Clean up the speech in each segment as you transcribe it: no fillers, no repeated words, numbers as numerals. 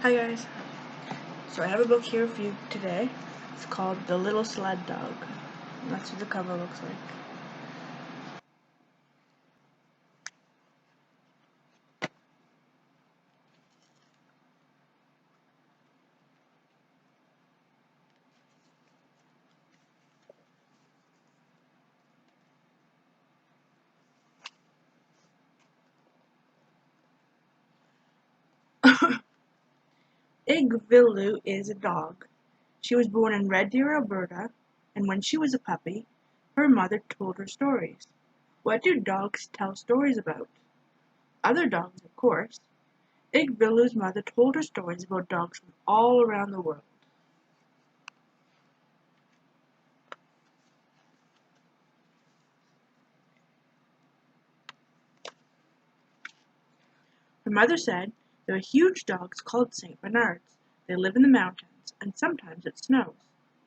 Hi guys. So I have a book here for you today. It's called The Little Sled Dog. And that's what the cover looks like. Igvillu is a dog. She was born in Red Deer, Alberta, and when she was a puppy, her mother told her stories. What do dogs tell stories about? Other dogs, of course. Igvillu's mother told her stories about dogs from all around the world. Her mother said there are huge dogs called St. Bernards. They live in the mountains, and sometimes it snows.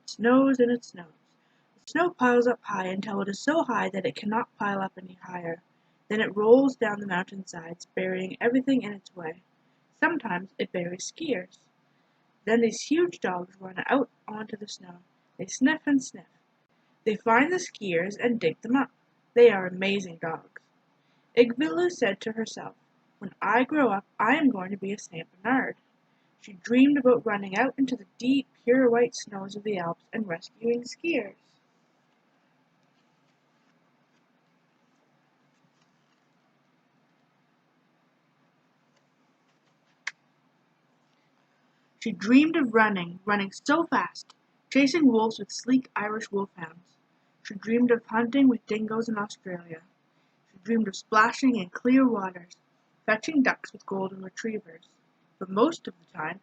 It snows and it snows. The snow piles up high until it is so high that it cannot pile up any higher. Then it rolls down the mountainsides, burying everything in its way. Sometimes it buries skiers. Then these huge dogs run out onto the snow. They sniff and sniff. They find the skiers and dig them up. They are amazing dogs. Igvillu said to herself, "When I grow up, I am going to be a Saint Bernard." She dreamed about running out into the deep, pure white snows of the Alps and rescuing skiers. She dreamed of running so fast, chasing wolves with sleek Irish wolfhounds. She dreamed of hunting with dingoes in Australia. She dreamed of splashing in clear waters, fetching ducks with golden retrievers. But most of the time,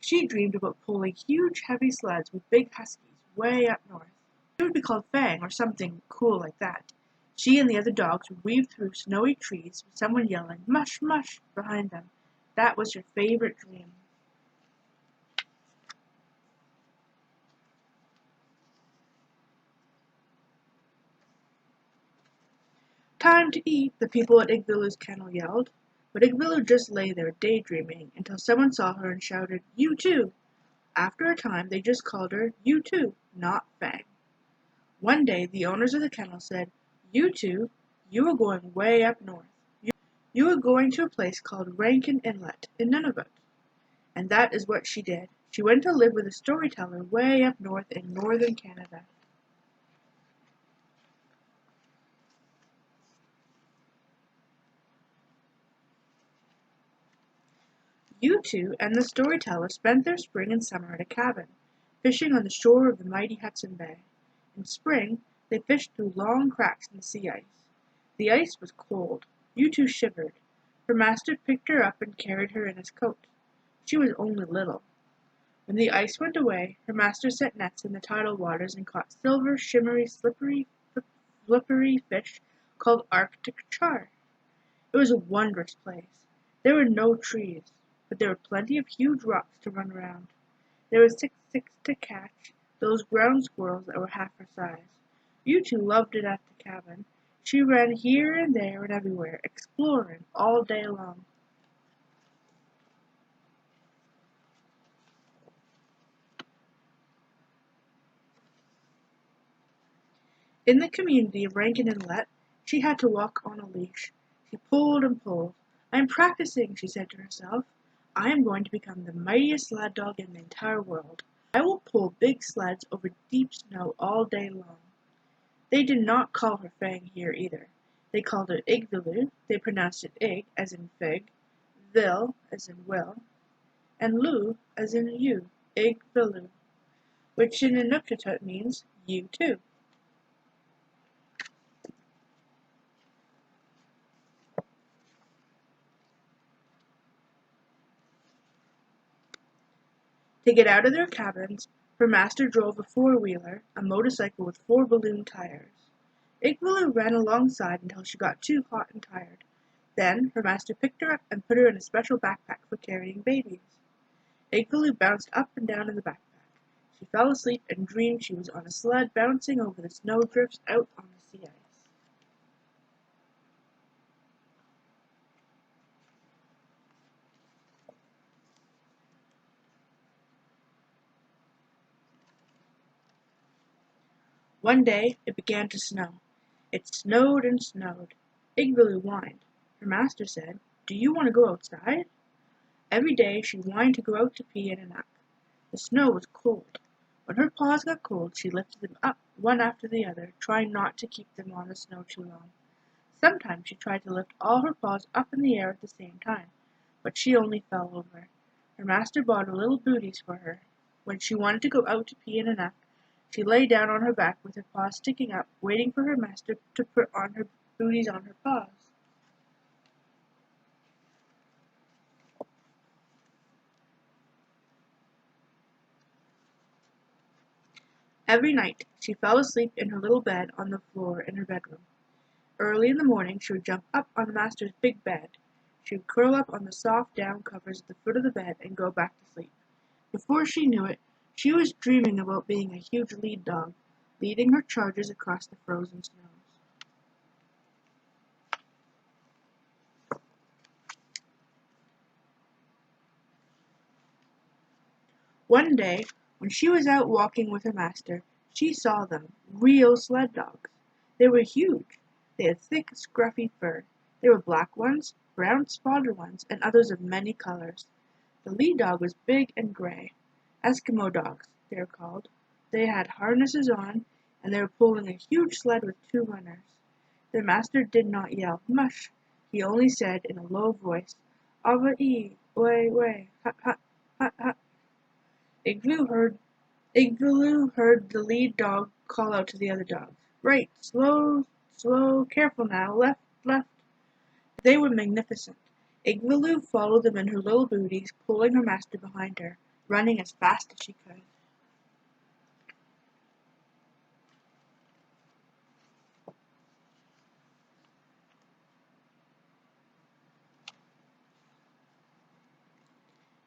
she dreamed about pulling huge heavy sleds with big huskies way up north. It would be called Fang or something cool like that. She and the other dogs would weave through snowy trees with someone yelling "mush, mush" behind them. That was her favorite dream. "Time to eat!" the people at Igvillu's kennel yelled. But Igvillu just lay there daydreaming until someone saw her and shouted, "You too!" After a time they just called her "You too," not Fang. One day the owners of the kennel said, "You two, you are going way up north. You are going to a place called Rankin Inlet in Nunavut." And that is what she did. She went to live with a storyteller way up north in northern Canada. You two and the storyteller spent their spring and summer at a cabin, fishing on the shore of the mighty Hudson Bay. In spring, they fished through long cracks in the sea ice. The ice was cold. You two shivered. Her master picked her up and carried her in his coat. She was only little. When the ice went away, her master set nets in the tidal waters and caught silver, shimmery, slippery fish called Arctic char. It was a wondrous place. There were no trees, but there were plenty of huge rocks to run around. There was six to catch, those ground squirrels that were half her size. You two loved it at the cabin. She ran here and there and everywhere, exploring all day long. In the community of Rankin Inlet, she had to walk on a leash. She pulled and pulled. "I am practicing," she said to herself. "I am going to become the mightiest sled dog in the entire world. I will pull big sleds over deep snow all day long." They did not call her Fang here either. They called her Igvillu. They pronounced it Ig as in fig, Vil as in will, and Lu as in you, Igvillu, which in Inuktitut means you too. To get out of their cabins, her master drove a four-wheeler, a motorcycle with four balloon tires. Igvillu ran alongside until she got too hot and tired. Then her master picked her up and put her in a special backpack for carrying babies. Igvillu bounced up and down in the backpack. She fell asleep and dreamed she was on a sled bouncing over the snowdrifts out on the sea ice. One day it began to snow. It snowed and snowed. Igloo whined. Her master said, "Do you want to go outside?" Every day she whined to go out to pee in a nap. The snow was cold. When her paws got cold, she lifted them up one after the other, trying not to keep them on the snow too long. Sometimes she tried to lift all her paws up in the air at the same time, but she only fell over. Her master bought her little booties for her. When she wanted to go out to pee in a nap, she lay down on her back with her paws sticking up, waiting for her master to put on her booties on her paws. Every night she fell asleep in her little bed on the floor in her bedroom. Early in the morning she would jump up on the master's big bed. She would curl up on the soft down covers at the foot of the bed and go back to sleep. Before she knew it, she was dreaming about being a huge lead dog, leading her charges across the frozen snows. One day, when she was out walking with her master, she saw them, real sled dogs. They were huge. They had thick, scruffy fur. There were black ones, brown spotted ones, and others of many colors. The lead dog was big and gray. Eskimo dogs, they are called. They had harnesses on, and they were pulling a huge sled with two runners. Their master did not yell, "Mush!" He only said in a low voice, "Ava-ee, way, hut, hut, hut, hut." Igloo heard the lead dog call out to the other dogs, "Right, slow, slow, careful now, left, left." They were magnificent. Igloo followed them in her little booties, pulling her master behind her, running as fast as she could.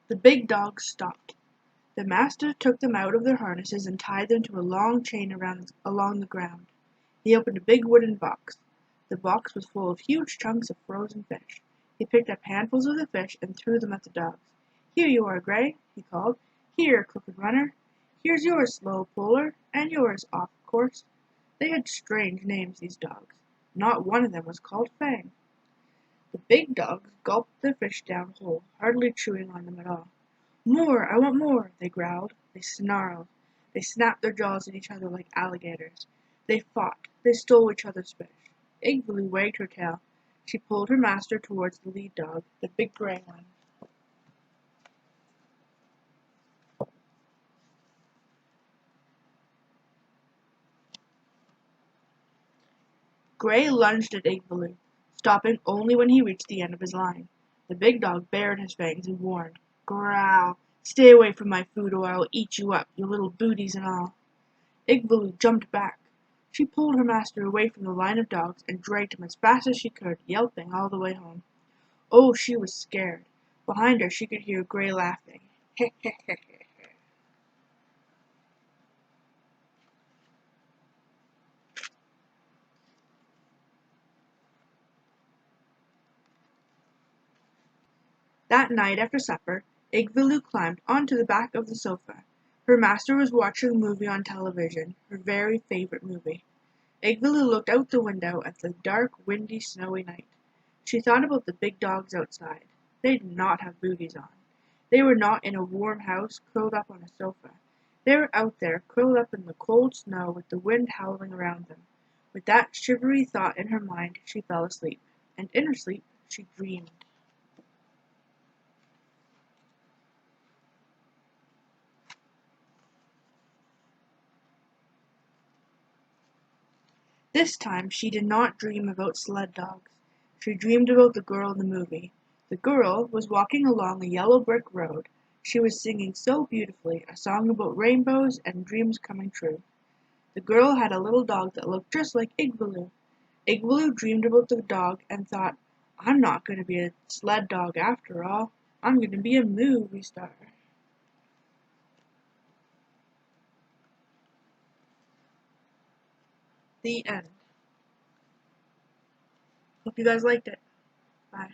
The big dogs stopped. The master took them out of their harnesses and tied them to a long chain along the ground. He opened a big wooden box. The box was full of huge chunks of frozen fish. He picked up handfuls of the fish and threw them at the dogs. "Here you are, Gray," he called. "Here, Crooked Runner. Here's yours, Slow Puller, and yours, Off Course." They had strange names, these dogs. Not one of them was called Fang. The big dogs gulped their fish down whole, hardly chewing on them at all. "More! I want more!" they growled. They snarled. They snapped their jaws at each other like alligators. They fought. They stole each other's fish. Igloo wagged her tail. She pulled her master towards the lead dog, the big gray one. Gray lunged at Igloo, stopping only when he reached the end of his line. The big dog bared his fangs and warned, "Growl! Stay away from my food or I will eat you up, your little booties and all." Igloo jumped back. She pulled her master away from the line of dogs and dragged him as fast as she could, yelping all the way home. Oh, she was scared. Behind her she could hear Gray laughing. That night after supper, Igloo climbed onto the back of the sofa. Her master was watching a movie on television, her very favorite movie. Igloo looked out the window at the dark, windy, snowy night. She thought about the big dogs outside. They did not have booties on. They were not in a warm house curled up on a sofa. They were out there, curled up in the cold snow with the wind howling around them. With that shivery thought in her mind, she fell asleep. And in her sleep, she dreamed. This time she did not dream about sled dogs. She dreamed about the girl in the movie. The girl was walking along a yellow brick road. She was singing so beautifully, a song about rainbows and dreams coming true. The girl had a little dog that looked just like Igloo. Igloo dreamed about the dog and thought, "I'm not going to be a sled dog after all. I'm going to be a movie star." The end. Hope you guys liked it. Bye.